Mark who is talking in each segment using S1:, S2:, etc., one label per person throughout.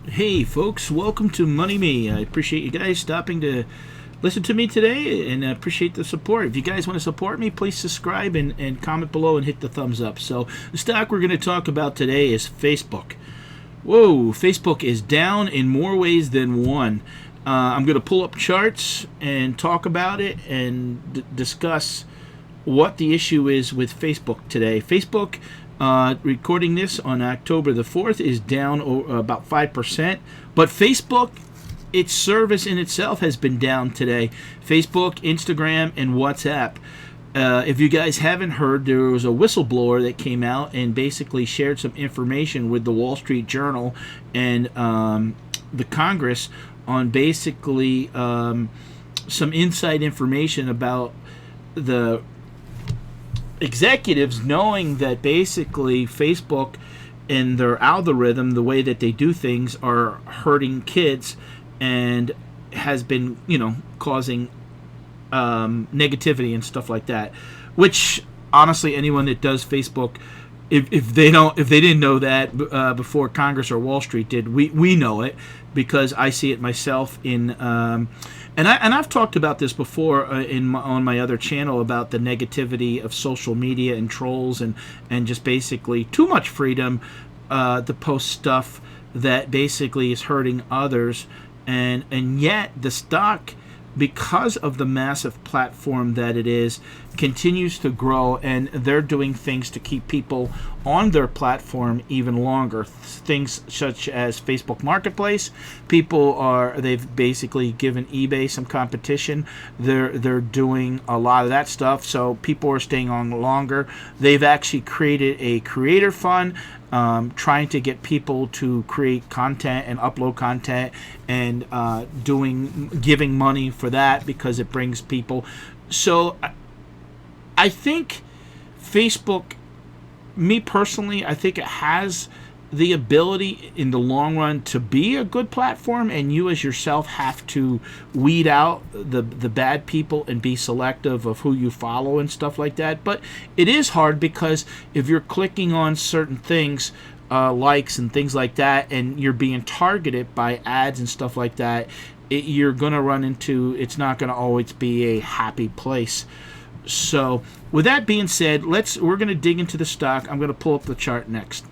S1: Hey folks, welcome to moneyme. I appreciate you guys stopping to listen to me today, and I appreciate the support. If you guys want to support me, please subscribe and comment below and hit the thumbs up. So the stock we're going to talk about today is Facebook. Whoa, Facebook is down in more ways than one. I'm going to pull up charts and talk about it and discuss what the issue is with Facebook today. Facebook, recording this on October the 4th, is down about 5%. But Facebook, its service in itself, has been down today. Facebook, Instagram, and WhatsApp. If you guys haven't heard, there was a whistleblower that came out and basically shared some information with the Wall Street Journal and the Congress on basically some inside information about the executives knowing that basically Facebook and their algorithm, the way that they do things, are hurting kids and has been, causing negativity and stuff like that. Which honestly, anyone that does Facebook, if they didn't know that before Congress or Wall Street did, we know it, because I see it myself in. And I've talked about this before on my other channel about the negativity of social media and trolls and just basically too much freedom to post stuff that basically is hurting others, and yet the stock, because of the massive platform that it is, continues to grow, and they're doing things to keep people on their platform even longer. Things such as Facebook Marketplace. They've basically given eBay some competition. They're doing a lot of that stuff, so people are staying on longer. They've actually created a creator fund, trying to get people to create content and upload content, and giving money for that because it brings people. So I think Facebook, me personally, I think it has the ability in the long run to be a good platform, and you as yourself have to weed out the bad people and be selective of who you follow and stuff like that. But it is hard, because if you're clicking on certain things, likes and things like that, and you're being targeted by ads and stuff like that, you're going to run into, it's not going to always be a happy place. So with that being said, we're going to dig into the stock. I'm going to pull up the chart next.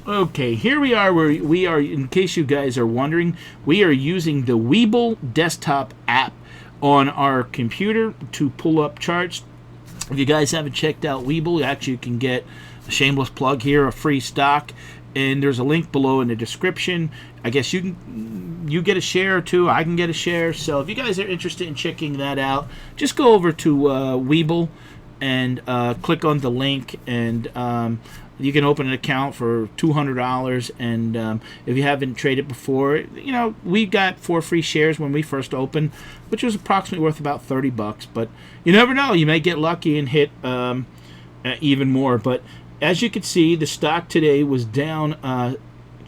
S1: Okay, here we are. We are, in case you guys are wondering, we are using the WEBULL desktop app on our computer to pull up charts. If you guys haven't checked out WEBULL, actually you can get a shameless plug here, a free stock, and there's a link below in the description. I guess you get a share or two, I can get a share. So if you guys are interested in checking that out, just go over to WEBULL and click on the link, and you can open an account for $200. And if you haven't traded before, we got 4 free shares when we first opened, which was approximately worth about $30. But you never know, you may get lucky and hit even more. But as you can see, the stock today was down,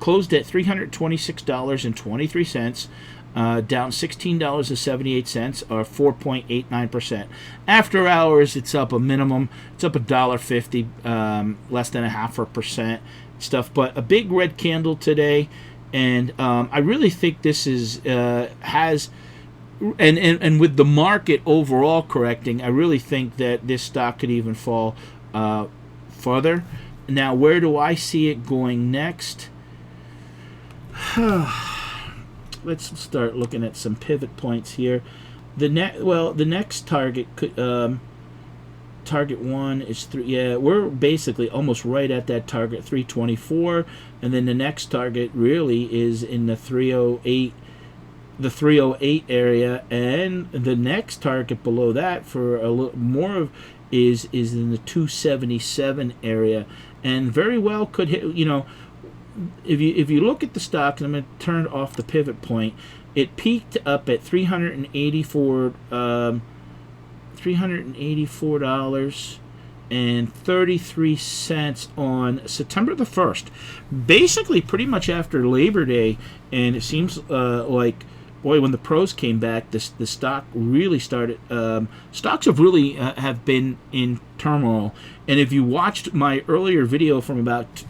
S1: closed at $326.23, down $16.78, or 4.89%. After hours, it's up a minimum. It's up $1.50, less than 0.5% stuff. But a big red candle today, and I really think this is and with the market overall correcting, I really think that this stock could even fall further. Now, where do I see it going next? Let's start looking at some pivot points here. The next target could target 1 is 3. Yeah, we're basically almost right at that target, 324, and then the next target really is in the 308. The 308 area, and the next target below that for a little more is in the 277 area, and very well could hit. If you look at the stock, and I'm going to turn off the pivot point, it peaked up at $384.33 on September the 1st, basically pretty much after Labor Day, and it seems like, boy, when the pros came back, the stock really started. Stocks have really have been in turmoil. And if you watched my earlier video from about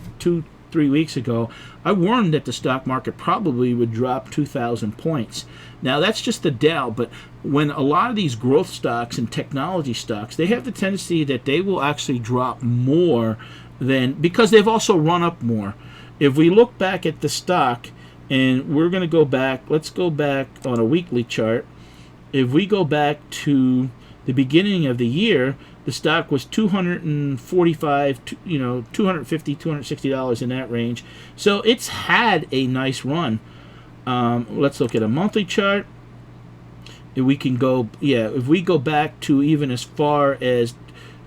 S1: 3 weeks ago, I warned that the stock market probably would drop 2,000 points. Now, that's just the Dow, but when a lot of these growth stocks and technology stocks, they have the tendency that they will actually drop more than, because they've also run up more. If we look back at the stock, and we're going to go back, let's go back on a weekly chart. If we go back to the beginning of the year, the stock was $245, $250, $260 in that range. So it's had a nice run. Let's look at a monthly chart. If we can go, if we go back to even as far as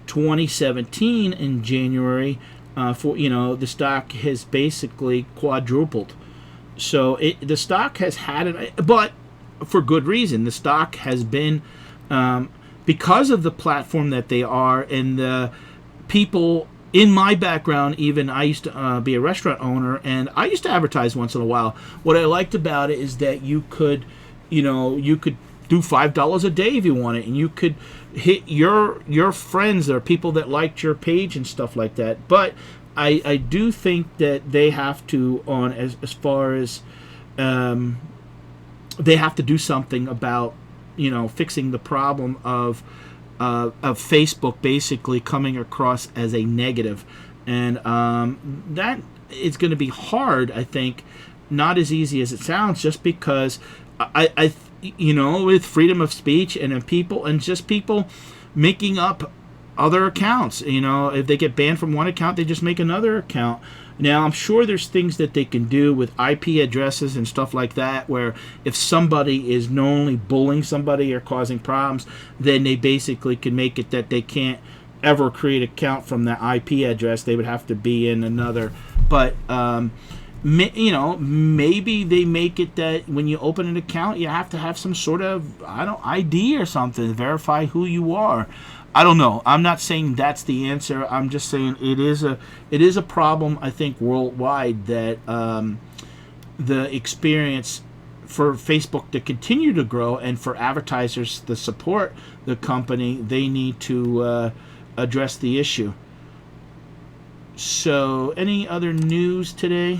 S1: 2017 in January, the stock has basically quadrupled. So the stock has had it, but for good reason. The stock has been, because of the platform that they are, and the people in my background, even I used to be a restaurant owner, and I used to advertise once in a while. What I liked about it is that you could do $5 a day if you wanted, and you could hit your friends or people that liked your page and stuff like that. But I do think that they have to, as far as they have to do something about fixing the problem of Facebook basically coming across as a negative, and that is going to be hard. I think not as easy as it sounds, just because I with freedom of speech and people making up other accounts. If they get banned from one account, they just make another account. Now, I'm sure there's things that they can do with IP addresses and stuff like that, where if somebody is knowingly bullying somebody or causing problems, then they basically can make it that they can't ever create an account from that IP address. They would have to be in another. But maybe they make it that when you open an account, you have to have some sort of ID or something to verify who you are. I don't know. I'm not saying that's the answer. I'm just saying it is a problem, I think, worldwide, that the experience for Facebook to continue to grow and for advertisers to support the company, they need to address the issue. So, any other news today?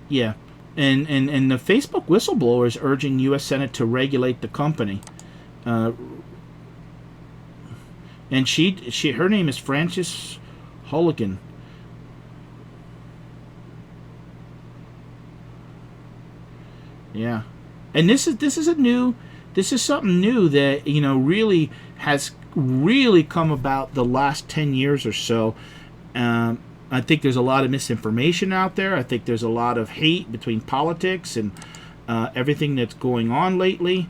S1: Yeah. And the Facebook whistleblower is urging U.S. Senate to regulate the company. And her name is Frances Haugen. Yeah, and this is something new that really has come about the last 10 years or so. I think there's a lot of misinformation out there. I think there's a lot of hate between politics and everything that's going on lately.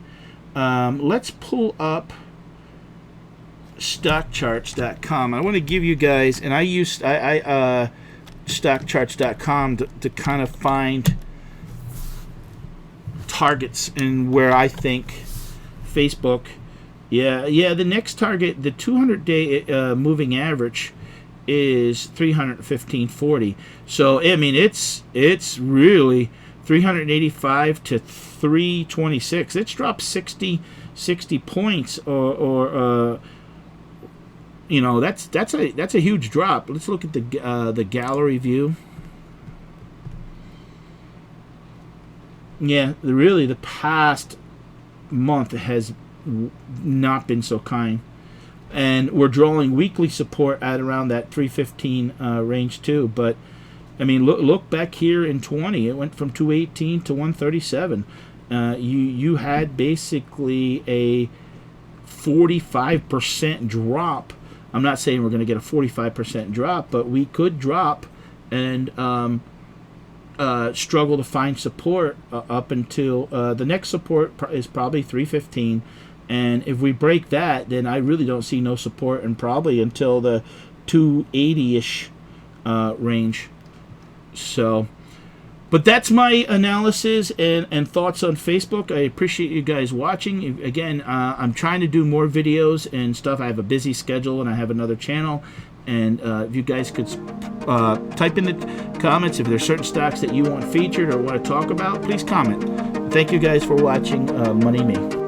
S1: Let's pull up stockcharts.com. I want to give you guys, and I use stockcharts.com to kind of find targets and where I think Facebook. The next target, the 200-day moving average, is 315.40. So I mean, it's really 385 to 326. It's dropped 60 points, or that's a huge drop. Let's look at the gallery view. Yeah, really the past month has not been so kind, and we're drawing weekly support at around that 315 range too. But I mean, look back here in 20, it went from 218 to 137. You had basically a 45% drop. I'm not saying we're going to get a 45% drop, but we could drop and struggle to find support up until the next support is probably 315. And if we break that, then I really don't see no support, and probably until the 280-ish range. So, but that's my analysis and thoughts on Facebook. I appreciate you guys watching. Again, I'm trying to do more videos and stuff. I have a busy schedule, and I have another channel. And if you guys could type in the comments if there's certain stocks that you want featured or want to talk about, please comment. Thank you guys for watching. Money Me.